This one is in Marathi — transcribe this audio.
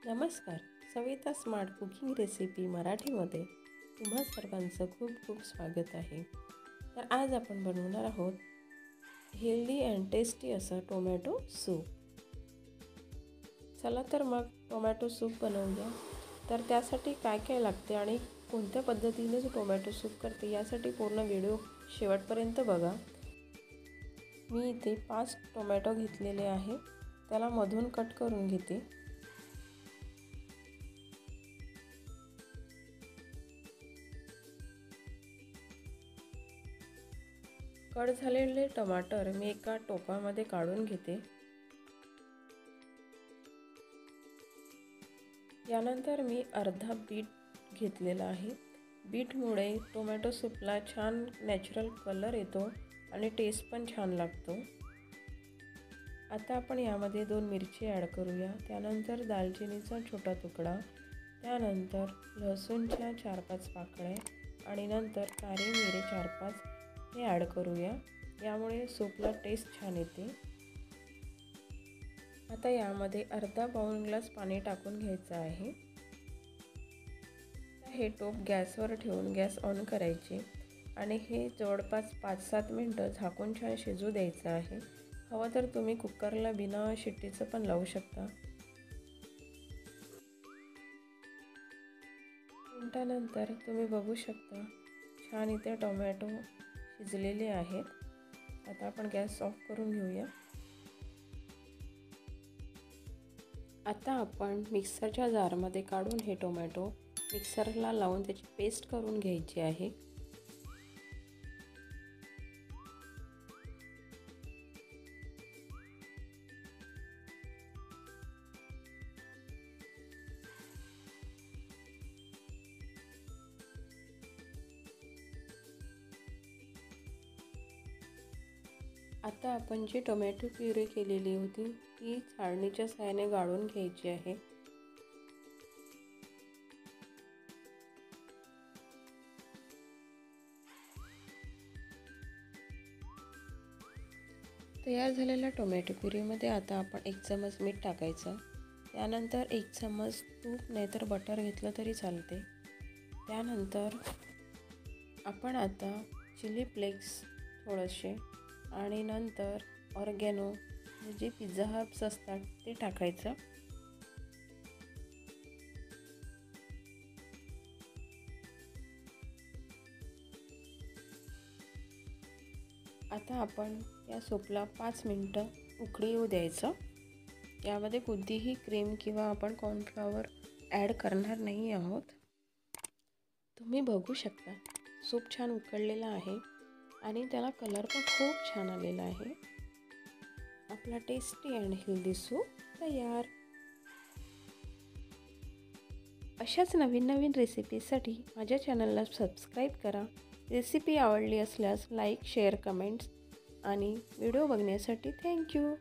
नमस्कार. सविता स्मार्ट कुकिंग रेसिपी मराठीमध्ये तुम्हा सर्वांचं खूप खूप स्वागत आहे. तर आज आपण बनवणार आहोत हेल्दी अँड टेस्टी असं टोमॅटो सूप. चला तर मग टोमॅटो सूप बनवूया. तर त्यासाठी काय काय लागते आणि कोणत्या पद्धतीने टोमॅटो सूप करते यासाठी पूर्ण व्हिडिओ शेवटपर्यंत बघा. मी इथे 5 टोमॅटो घेतलेले आहे. त्याला मधून कट करून घेते. कट झालेले टमाटर मी एका टोपामध्ये काढून घेते. यानंतर मी अर्धा बीट घेतलेला आहे. बीटमुळे टोमॅटो सूपला छान नॅचरल कलर येतो आणि टेस्ट पण छान लागतो. आता आपण यामध्ये 2 मिरची ॲड करूया. त्यानंतर दालचिनीचा छोटा तुकडा, त्यानंतर लसूणच्या 4-5 पाकळ्या आणि नंतर काळे मिरे 4-5 हे ॲड करूया. यामुळे सूपला टेस्ट छान येते. आता यामध्ये अर्धा पाऊण ग्लास पाणी टाकून घ्यायचं आहे. हे टोप गॅसवर ठेवून गॅस ऑन करायचे आणि हे जवळपास 5-7 मिनटं झाकून छान शिजू द्यायचं आहे. हवं तर तुम्ही कुकरला बिना शिट्टीचं पण लावू शकता. मिनटानंतर तुम्ही बघू शकता छान इथे टोमॅटो शिजलेले आहेत. आता आपण गॅस ऑफ करून घेऊया. आता आपण मिक्सरच्या जारमध्ये काढून हे टोमॅटो मिक्सरला लावून त्याची पेस्ट करून घ्यायची आहे. आता आपण जी टोमॅटो प्युरी केलेली होती ती चाळणीच्या सहाय्याने गाळून घ्यायची आहे. तयार झालेल्या टोमॅटो प्युरीमध्ये आता आपण 1 चमच मीठ टाकायचं. त्यानंतर 1 चमच तूप नाहीतर बटर घेतलं तरी चालते. त्यानंतर आपण आता चिली फ्लेक्स थोडेसे आणि नंतर ऑर्गॅनो जे पिझ्झा हर्ब्स असतात ते टाकायचं. आता आपण या सूपला 5 मिनटं उकळी येऊ द्यायचं. यामध्ये कोणतीही क्रीम किंवा आपण कॉर्नफ्लॉवर ॲड करणार नाही आहोत. तुम्ही बघू शकता सूप छान उकळलेला आहे आणि त्याला कलर पण खूप छान आलेला आहे. आपला टेस्टी अँड हेल्दी सूप तयार. अशाच नवीन रेसिपीसाठी माझ्या चॅनलला सबस्क्राईब करा. रेसिपी आवडली असल्यास लाईक, शेअर, कमेंट्स आणि व्हिडिओ बघण्यासाठी थँक्यू.